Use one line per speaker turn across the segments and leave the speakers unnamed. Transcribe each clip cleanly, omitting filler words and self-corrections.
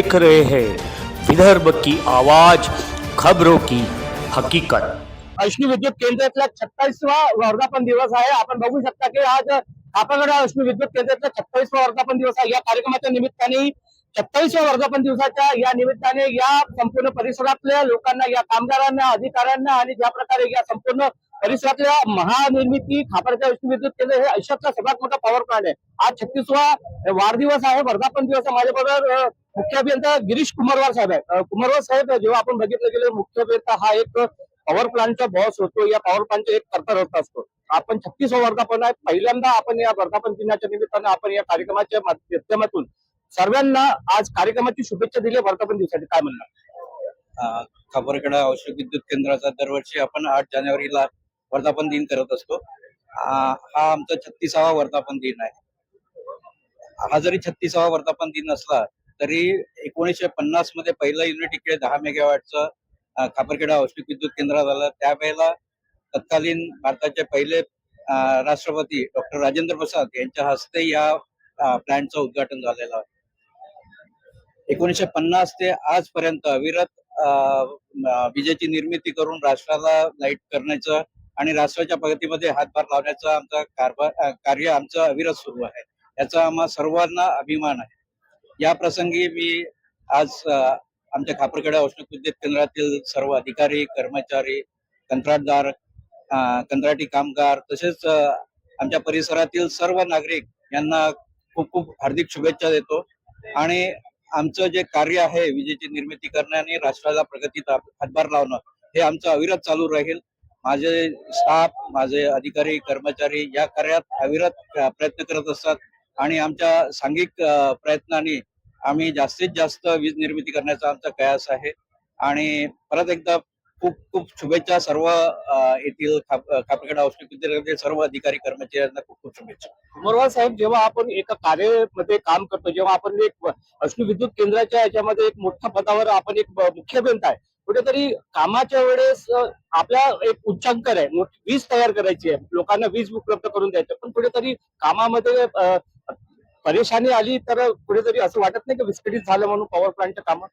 देख रहे हैं विदर्भ की आवाज, खबरों की हकीकत।
अश्मी विद्युत केंद्रातला 36वा वर्धापन दिवस आहे। आपण बघू शकता की आज कापडगडा अश्मी विद्युत केंद्रातला 36वा वर्धापन दिवस आहे। या कार्यक्रमाच्या निमित्ताने 46व्या वर्धापन दिवसाच्या या निमित्ताने या संपूर्ण परिसरातल्या लोकांना, या कामगारांना, अधिकाऱ्यांना आणि ज्या प्रकारे या संपूर्ण परिसरातल्या महानिर्मिती खापरगडा अश्मी विद्युत केंद्र हे आयुष्यातला सगळ्यात मोठा पॉवर प्लांट आहे। आज 36वा वाढदिवस आहे, वर्धापन दिवस आहे। माझ्याबरोबर मुख्य अभियंता गिरीश कुमारवार साहेब आहे। कुमारवार साहेब, जेव्हा आपण बघितलं गेलं मुख्य अभियंता हा एक पॉवर प्लांटचा बॉस होतो, या पॉवर प्लांटचा एक कर्ता असतो। आपण 36वा वर्धापन आहे, पहिल्यांदा आपण या वर्धापन दिनाच्या निमित्तानं आपण या कार्यक्रमाच्या माध्यमातून सर्वांना आज कार्यक्रमाची शुभेच्छा दिली। वर्धापन दिवसासाठी काय म्हणणार?
खापरगडा औष्णिक विद्युत केंद्राचा दरवर्षी आपण 8 जानेवारीला वर्धापन दिन करत असतो। हा आमचा 36वा वर्धापन दिन आहे। हा जरी 36वा वर्धापन दिन असला तरी 1950 मध्ये पहिलं युनिट इकडे 10 मेगावॅटचं खापरगडा औष्णिक विद्युत केंद्रात झालं। त्यावेळेला तत्कालीन भारताचे पहिले राष्ट्रपती डॉक्टर राजेंद्र प्रसाद यांच्या हस्ते या प्लॅन्टचं उद्घाटन झालेलं आहे। 1950 ते आजपर्यंत अविरत विजेची निर्मिती करून राष्ट्राला लाईट करण्याचं आणि राष्ट्राच्या प्रगतीमध्ये हातभार लावण्याचं आमचं कार्य आमचं अविरत सुरू आहे। याचा आम्हा सर्वांना अभिमान आहे। या प्रसंगी मी आज आमच्या खापरगडा औष्णिक विद्युत केंद्रातील सर्व अधिकारी, कर्मचारी, कंत्राटदार, कंत्राटी कामगार तसेच आमच्या परिसरातील सर्व नागरिक यांना खूप खूप हार्दिक शुभेच्छा देतो। आणि आमचं जे कार्य आहे विजेची निर्मिती करणं आणि राष्ट्राला प्रगतीत हातभार लावणं हे आमचं अविरत चालू राहील। माझे स्टाफ, माझे अधिकारी, कर्मचारी या कार्यात अविरत प्रयत्न करत असतात आणि आमच्या सांघिक प्रयत्नांनी आम्ही जास्तीत जास्त वीज निर्मिती करण्याचा आमचा प्रयास आहे। आणि परत एकदा खूप खूप शुभेच्छा सर्व येथील खापरगडा औष्णिक विद्युत सर्व अधिकारी कर्मचाऱ्यांना खूप खूप शुभेच्छा।
कुमारवार साहेब, जेव्हा आपण एका कार्यामध्ये काम करतो, जेव्हा आपण एक अश्मी विद्युत केंद्राच्या याच्यामध्ये एक मोठ्या पदावर आपण एक मुख्य अभियंता आहे, कुठेतरी कामाच्या वेळेस आपला एक उच्चांकर आहे, वीज तयार करायची आहे, लोकांना वीज उपलब्ध करून द्यायचं, पण कुठेतरी कामामध्ये परेशानी आली तर कुठेतरी असं वाटत नाही की विस्कळीत झालं म्हणून पॉवर प्लांटच्या कामात?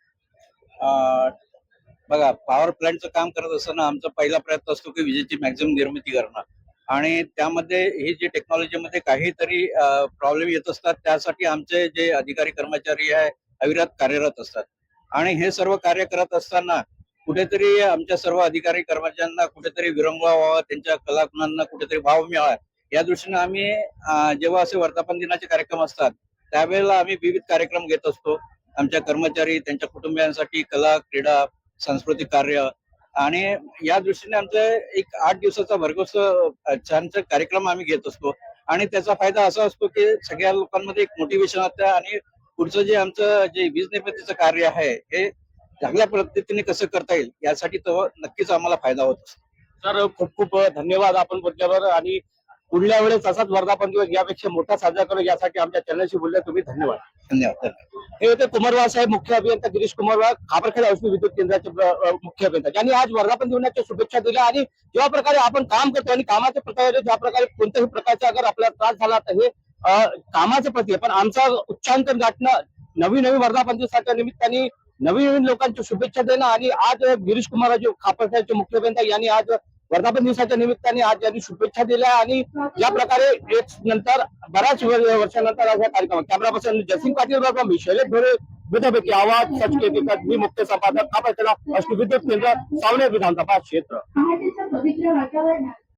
बघा, पॉवर प्लांटचं काम करत असताना आमचा पहिला प्रयत्न असतो की विजेची मॅक्झिमम निर्मिती करणं। आणि त्यामध्ये ही जी टेक्नॉलॉजीमध्ये काहीतरी प्रॉब्लेम येत असतात, त्यासाठी आमचे जे अधिकारी कर्मचारी आहे अविरत कार्यरत असतात। आणि हे सर्व कार्य करत असताना कुठेतरी आमच्या सर्व अधिकारी कर्मचाऱ्यांना कुठेतरी विरंगुळा व्हावा, त्यांच्या कलागुणांना कुठेतरी वाव मिळावा, या दृष्टीने आम्ही जेव्हा असे वर्धापन दिनाचे कार्यक्रम असतात त्यावेळेला आम्ही विविध कार्यक्रम घेत असतो। आमच्या कर्मचारी, त्यांच्या कुटुंबियांसाठी कला, क्रीडा, सांस्कृतिक कार्य आणि या दृष्टीने आमचं एक 8 दिवसाचा भरघोस छानचा कार्यक्रम आम्ही घेत असतो। आणि त्याचा फायदा असा असतो की सगळ्या लोकांमध्ये एक मोटिवेशन असतं आणि पुढचं जे आमचं जे वीज निर्मितीचं कार्य आहे हे चांगल्या पद्धतीने कसं करता येईल यासाठी तो नक्कीच आम्हाला फायदा होत असतो।
तर खूप खूप धन्यवाद आपण बोलल्यावर, आणि पुढल्या वेळेस असाच वर्धापन दिवस यापेक्षा मोठा साजरा करू यासाठी आमच्या चॅनलशी बोलले तुम्ही, धन्यवाद।
धन्यवाद।
हे होते कुमारवार साहेब, मुख्य अभियंता गिरीश कुमारवार, खापरखेडा औष्णिक विद्युत केंद्राचे मुख्य अभियंता, ज्यांनी आज वर्धापन दिनाच्या शुभेच्छा दिल्या। आणि ज्या प्रकारे आपण काम करतो आणि कामाच्या प्रकारे ज्या प्रकारे कोणत्याही प्रकारचा अगर आपल्याला त्रास झाला तर हे कामाचं प्रति आहे, पण आमचा उच्चांकन गाठणं, नवीन वर्धापन दिवसाच्या निमित्ताने नवीन लोकांची शुभेच्छा देणं। आणि आज गिरीश कुमारजी, खापरखेड्याचे मुख्य अभियंता, यांनी आज वर्धापन दिवसाच्या निमित्ताने आज यांनी शुभेच्छा दिल्या। आणि ज्या प्रकारे एक नंतर बऱ्याच वर्षानंतर आज या कार्यक्रमात कॅमेरा पर्सन जयसिंग पाटील बरोबर मी शैलेश भोरे, विदर्भ की आवाज, सच के दिक्कत, मी मुख्य संपादक, खापरखेडा अश्मी विद्युत केंद्र, सावनेर विधानसभा क्षेत्र।